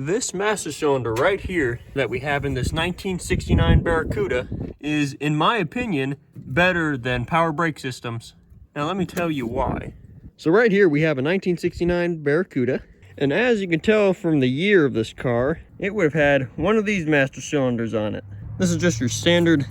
This master cylinder right here that we have in this 1969 Barracuda is, in my opinion, better than power brake systems. Now let me tell you why. So right here we have a 1969 Barracuda, and as you can tell from the year of this car, it would have had one of these master cylinders on it. This is just your standard,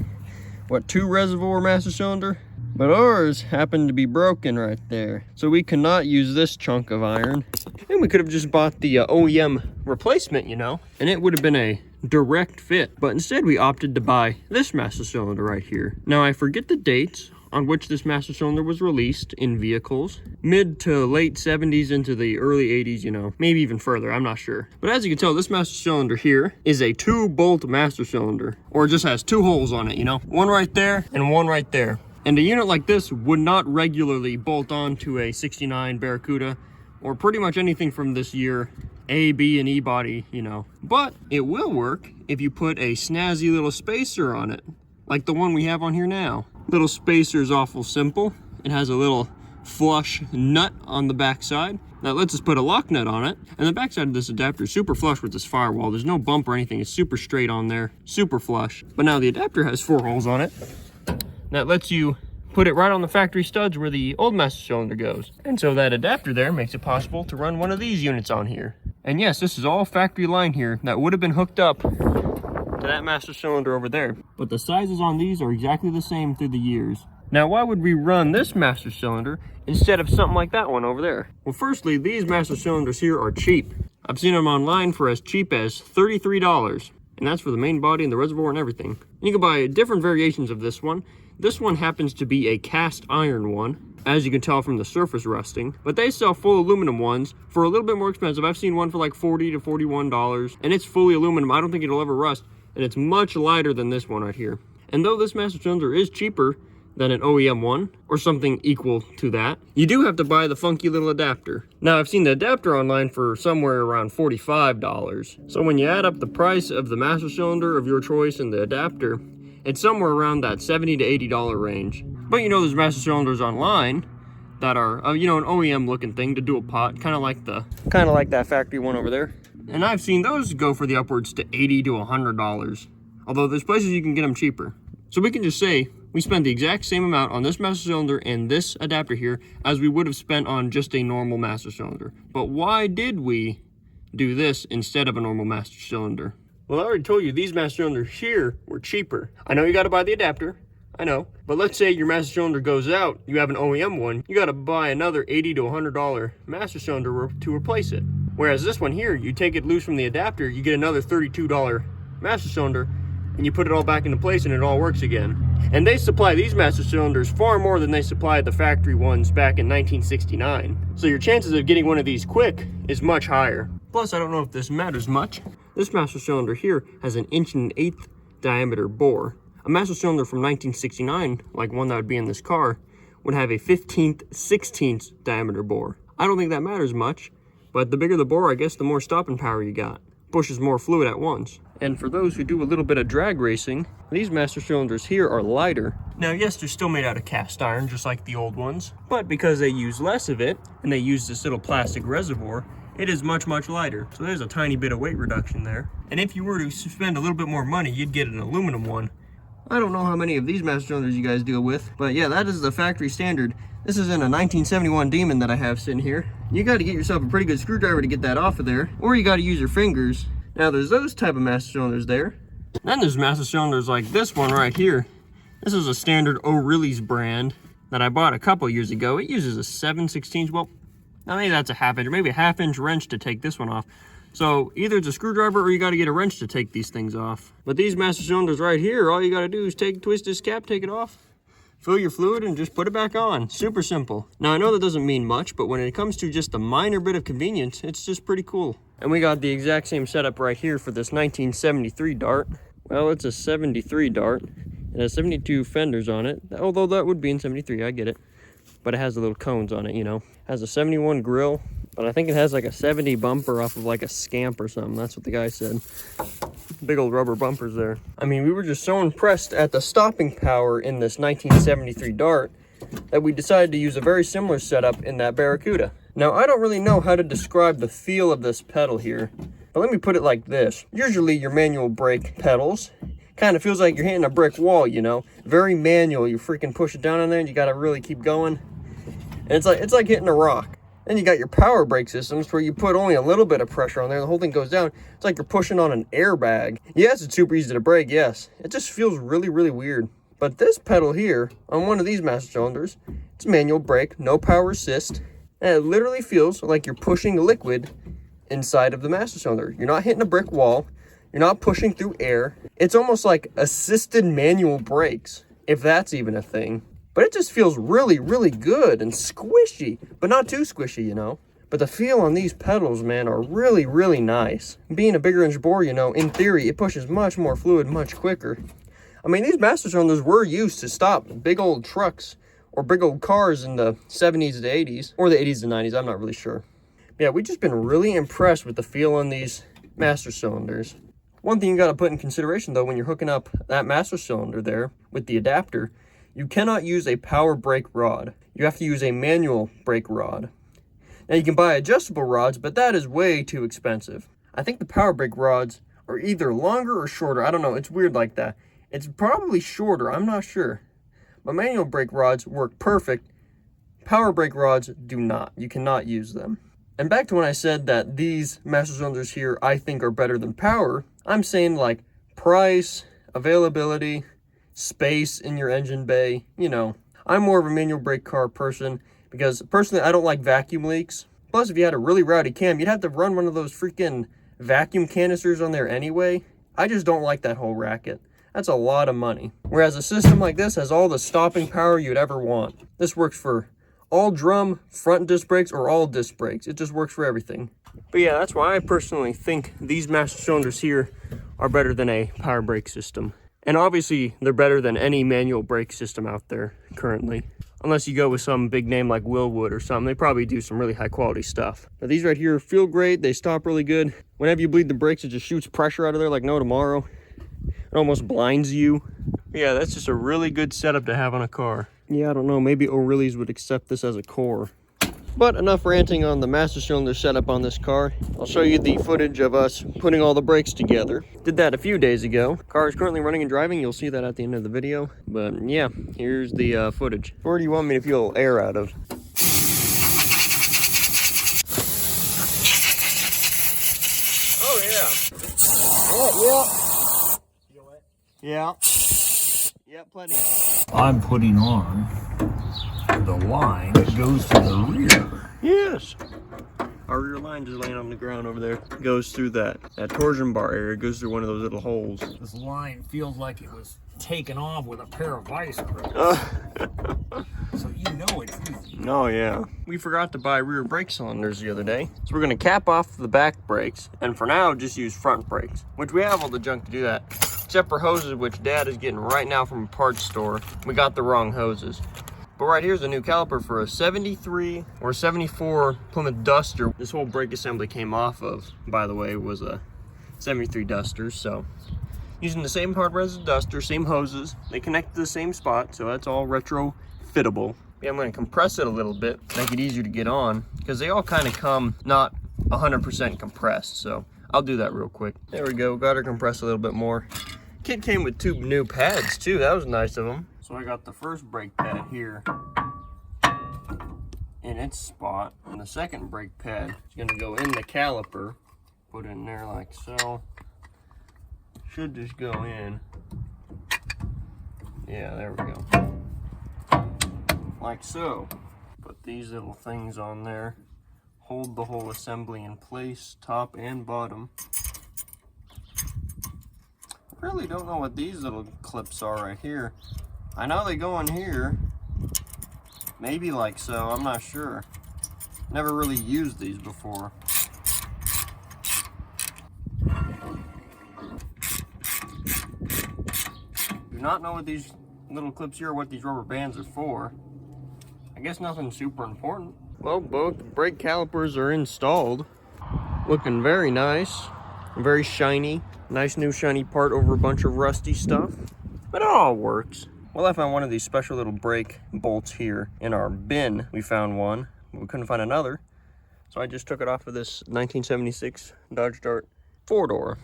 2 reservoir master cylinder? But ours happened to be broken right there. So we could not use this chunk of iron. And we could have just bought the OEM replacement, you know, and it would have been a direct fit. But instead we opted to buy this master cylinder right here. Now I forget the dates on which this master cylinder was released in vehicles. Mid to late 70s into the early 80s, you know, maybe even further, I'm not sure. But as you can tell, this master cylinder here is a 2-bolt master cylinder, or it just has 2 holes on it, you know, one right there and one right there. And a unit like this would not regularly bolt on to a 69 Barracuda or pretty much anything from this year, A, B, and E body, you know. But it will work if you put a snazzy little spacer on it, like the one we have on here now. Little spacer is awful simple. It has a little flush nut on the back side that lets us put a lock nut on it. And the backside of this adapter is super flush with this firewall. There's no bump or anything. It's super straight on there, super flush. But now the adapter has 4 holes on it. That lets you put it right on the factory studs where the old master cylinder goes. And so that adapter there makes it possible to run one of these units on here. And yes, this is all factory line here that would have been hooked up to that master cylinder over there. But the sizes on these are exactly the same through the years. Now, why would we run this master cylinder instead of something like that one over there? Well, firstly, these master cylinders here are cheap. I've seen them online for as cheap as $33. And that's for the main body and the reservoir and everything. And you can buy different variations of this one. This one happens to be a cast iron one, as you can tell from the surface rusting, but they sell full aluminum ones for a little bit more expensive. I've seen one for like $40 to $41, and it's fully aluminum. I don't think it'll ever rust, and it's much lighter than this one right here. And though this master cylinder is cheaper than an OEM one, or something equal to that, you do have to buy the funky little adapter. Now, I've seen the adapter online for somewhere around $45. So when you add up the price of the master cylinder of your choice and the adapter, it's somewhere around that $70 to $80 range. But you know, there's master cylinders online that are, you know, an OEM looking thing to do a pot, kind of like that factory one over there. And I've seen those go for the upwards to $80 to $100. Although there's places you can get them cheaper. So we can just say we spent the exact same amount on this master cylinder and this adapter here as we would have spent on just a normal master cylinder. But why did we do this instead of a normal master cylinder? Well, I already told you these master cylinders here were cheaper. I know you got to buy the adapter, I know. But let's say your master cylinder goes out, you have an OEM one, you got to buy another $80 to $100 master cylinder to replace it. Whereas this one here, you take it loose from the adapter, you get another $32 master cylinder, and you put it all back into place and it all works again. And they supply these master cylinders far more than they supplied the factory ones back in 1969. So your chances of getting one of these quick is much higher. Plus, I don't know if this matters much. This master cylinder here has an 1 1/8" diameter bore. A master cylinder from 1969, like one that would be in this car, would have a 1/15/16 diameter bore. I don't think that matters much, but the bigger the bore, I guess the more stopping power you got. Pushes more fluid at once. And for those who do a little bit of drag racing, these master cylinders here are lighter. Now, yes, they're still made out of cast iron, just like the old ones, but because they use less of it, and they use this little plastic reservoir, it is much, much lighter. So there's a tiny bit of weight reduction there. And if you were to spend a little bit more money, you'd get an aluminum one. I don't know how many of these master cylinders you guys deal with, but yeah, that is the factory standard. This is in a 1971 Demon that I have sitting here. You got to get yourself a pretty good screwdriver to get that off of there, or you got to use your fingers. Now, there's those type of master cylinders there. Then there's master cylinders like this one right here. This is a standard O'Reilly's brand that I bought a couple years ago. It uses a 7/16, well, now maybe that's a 1/2 inch, or maybe a 1/2 inch wrench to take this one off. So either it's a screwdriver or you got to get a wrench to take these things off. But these master cylinders right here, all you got to do is twist this cap, take it off, fill your fluid, and just put it back on. Super simple. Now, I know that doesn't mean much, but when it comes to just a minor bit of convenience, it's just pretty cool. And we got the exact same setup right here for this 1973 Dart. Well, it's a 73 Dart. It has 72 fenders on it, although that would be in 73, I get it. But it has the little cones on it, you know. It has a 71 grill, but I think it has like a 70 bumper off of like a Scamp or something. That's what the guy said. Big old rubber bumpers there. I mean, we were just so impressed at the stopping power in this 1973 Dart that we decided to use a very similar setup in that Barracuda. Now, I don't really know how to describe the feel of this pedal here. But let me put it like this. Usually your manual brake pedals kind of feels like you're hitting a brick wall, you know? Very manual. You freaking push it down on there and you got to really keep going. And it's like hitting a rock. Then you got your power brake systems where you put only a little bit of pressure on there. The whole thing goes down. It's like you're pushing on an airbag. Yes, it's super easy to brake, yes. It just feels really, really weird. But this pedal here, on one of these master cylinders, it's manual brake, no power assist. And it literally feels like you're pushing liquid inside of the master cylinder. You're not hitting a brick wall. You're not pushing through air. It's almost like assisted manual brakes, if that's even a thing. But it just feels really, really good and squishy, but not too squishy, you know. But the feel on these pedals, man, are really, really nice. Being a bigger inch bore, you know, in theory, it pushes much more fluid much quicker. I mean, these master cylinders were used to stop big old trucks or big old cars in the 70s to 80s, or the 80s to 90s, I'm not really sure. But yeah, we've just been really impressed with the feel on these master cylinders. One thing you got to put in consideration, though, when you're hooking up that master cylinder there with the adapter, you cannot use a power brake rod. You have to use a manual brake rod. Now, you can buy adjustable rods, but that is way too expensive. I think the power brake rods are either longer or shorter. I don't know. It's weird like that. It's probably shorter. I'm not sure. But manual brake rods work perfect. Power brake rods do not. You cannot use them. And back to when I said that these master cylinders here I think are better than power, I'm saying like price, availability, space in your engine bay. You know, I'm more of a manual brake car person because personally I don't like vacuum leaks. Plus, if you had a really rowdy cam, you'd have to run one of those freaking vacuum canisters on there anyway. I just don't like that whole racket. That's a lot of money. Whereas a system like this has all the stopping power you'd ever want. This works for all drum, front disc brakes, or all disc brakes. It just works for everything. But yeah, that's why I personally think these master cylinders here are better than a power brake system. And obviously, they're better than any manual brake system out there currently. Unless you go with some big name like Willwood or something, they probably do some really high quality stuff. But these right here feel great. They stop really good. Whenever you bleed the brakes, it just shoots pressure out of there like no tomorrow. It almost blinds you. Yeah, that's just a really good setup to have on a car. Yeah, I don't know, maybe O'Reilly's would accept this as a core. But enough ranting on the master cylinder setup on this car. I'll show you the footage of us putting all the brakes together. Did that a few days ago. Car is currently running and driving. You'll see that at the end of the video. But yeah, here's the footage. Where do you want me to feel air out of? Oh yeah. Oh yeah. Yeah. Yeah, plenty. I'm putting on the line that goes to the rear. Yes. Our rear line just laying on the ground over there. Goes through that torsion bar area. It goes through one of those little holes. This line feels like it was taken off with a pair of vice grips. So you know it's easy. Oh yeah. We forgot to buy rear brake cylinders the other day. So we're gonna cap off the back brakes and for now just use front brakes, which we have all the junk to do that. Except for hoses, which Dad is getting right now from a parts store. We got the wrong hoses. But right here's a new caliper for a 73 or 74 Plymouth Duster. This whole brake assembly came off of, by the way, was a 73 Duster. So using the same hardware as the Duster, same hoses. They connect to the same spot, so that's all retro-fittable. Yeah, I'm gonna compress it a little bit, make it easier to get on, because they all kind of come not 100% compressed. So I'll do that real quick. There we go, got her compressed a little bit more. Kit came with 2 new pads too, that was nice of them. So I got the first brake pad here in its spot, and the second brake pad is gonna go in the caliper, put it in there like so. Should just go in. Yeah, there we go. Like so. Put these little things on there, hold the whole assembly in place, top and bottom. Really don't know what these little clips are right here. I know they go in here. Maybe like so, I'm not sure. Never really used these before. Do not know what these little clips here or what these rubber bands are for. I guess nothing super important. Well, both brake calipers are installed. Looking very nice, very shiny. Nice new shiny part over a bunch of rusty stuff, but it all works. Well, I found one of these special little brake bolts here in our bin. We found one, but we couldn't find another. So I just took it off of this 1976 Dodge Dart 4-door.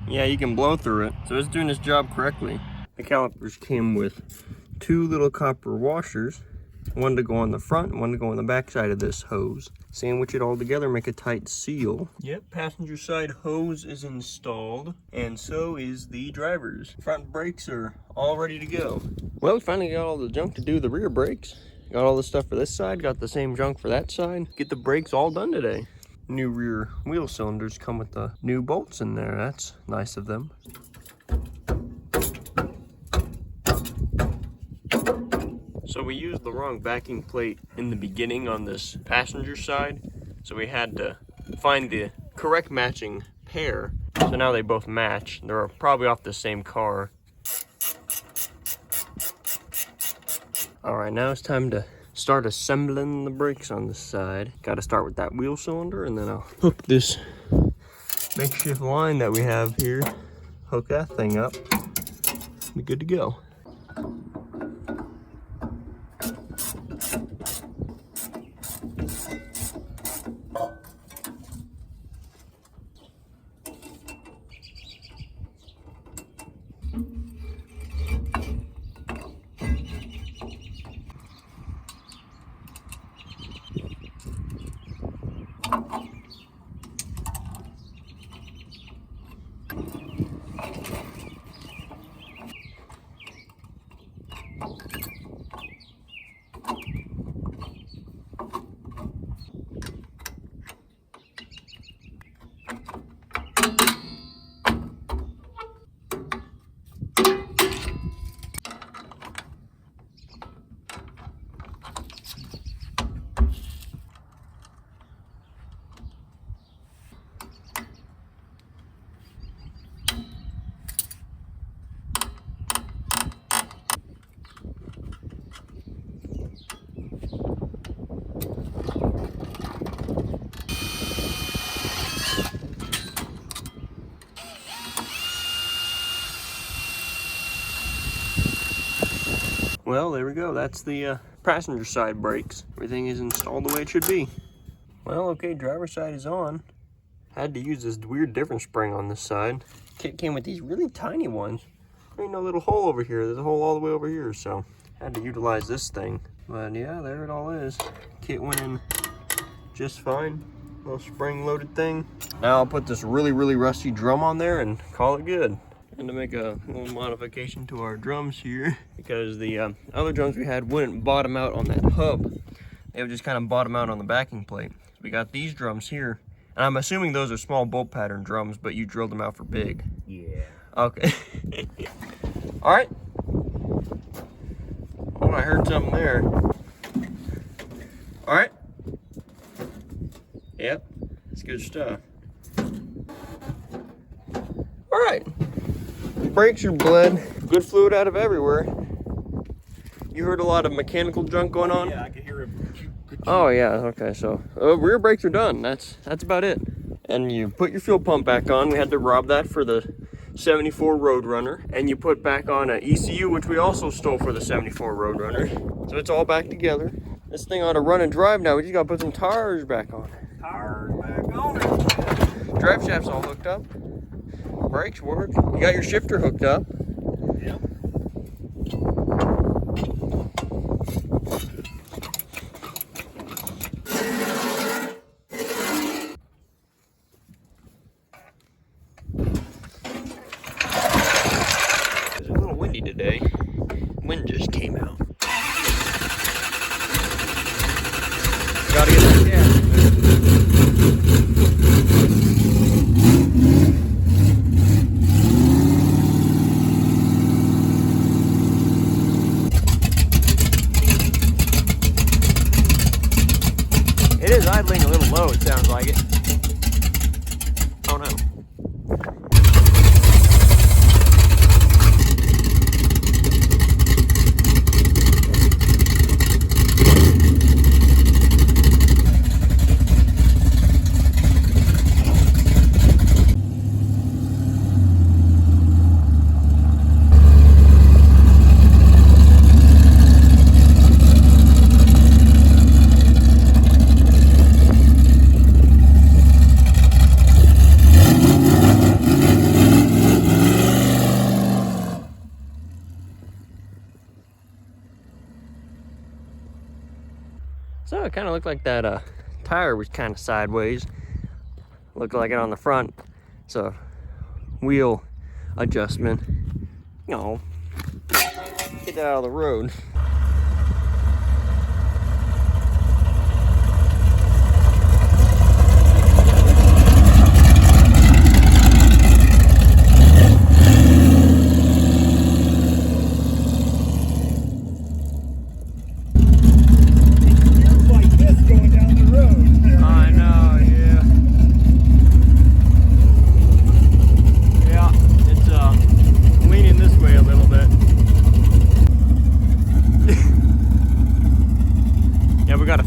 Yeah, you can blow through it, so it's doing its job correctly. The calipers came with 2 little copper washers, one to go on the front and one to go on the back side of this hose. Sandwich it all together, make a tight seal. Yep, passenger side hose is installed, and so is the driver's. Front brakes are all ready to go. Well, we finally got all the junk to do the rear brakes. Got all the stuff for this side, got the same junk for that side. Get the brakes all done today. New rear wheel cylinders come with the new bolts in there. That's nice of them. So we used the wrong backing plate in the beginning on this passenger side. So we had to find the correct matching pair. So now they both match. They're probably off the same car. All right, now it's time to start assembling the brakes on the side. Got to start with that wheel cylinder, and then I'll hook this makeshift line that we have here. Hook that thing up. Be good to go. Well, there we go. That's the passenger side brakes. Everything is installed the way it should be. Well, okay, driver's side is on. Had to use this weird different spring on this side. Kit came with these really tiny ones. There ain't no little hole over here. There's a hole all the way over here, so had to utilize this thing. But yeah, there it all is. Kit went in just fine. Little spring loaded thing. Now I'll put this really rusty drum on there and call it good. And to make a little modification to our drums here, because the other drums we had wouldn't bottom out on that hub. They would just kind of bottom out on the backing plate. So we got these drums here. And I'm assuming those are small bolt pattern drums, but you drilled them out for big. Yeah. Okay. All right. Oh, I heard something there. All right. Yep, that's good stuff. All right. Brakes are bled. Good fluid out of everywhere. You heard a lot of mechanical junk going on? Yeah, I can hear it. Oh yeah, okay, so rear brakes are done. That's about it. And you put your fuel pump back on. We had to rob that for the 74 Roadrunner. And you put back on an ECU, which we also stole for the 74 Roadrunner. So it's all back together. This thing ought to run and drive now. We just gotta put some tires back on. Tires back on it. Drive shaft's all hooked up. Brakes work. You got your shifter hooked up. Yep. It's a little windy today. Wind just came out. Gotta get that gas. it kind of looked like that tire was kind of sideways. Looked like it on the front. So wheel adjustment. You know, get that out of the road.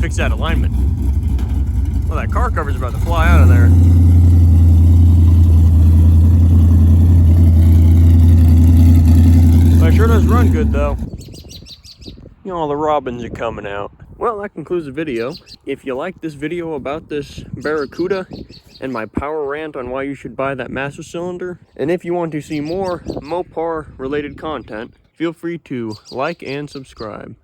Fix that alignment. Well, that car cover's about to fly out of there. But it sure does run good though. You know, all the robins are coming out. Well, that concludes the video. If you like this video about this Barracuda and my power rant on why you should buy that master cylinder, and if you want to see more Mopar related content, feel free to like and subscribe.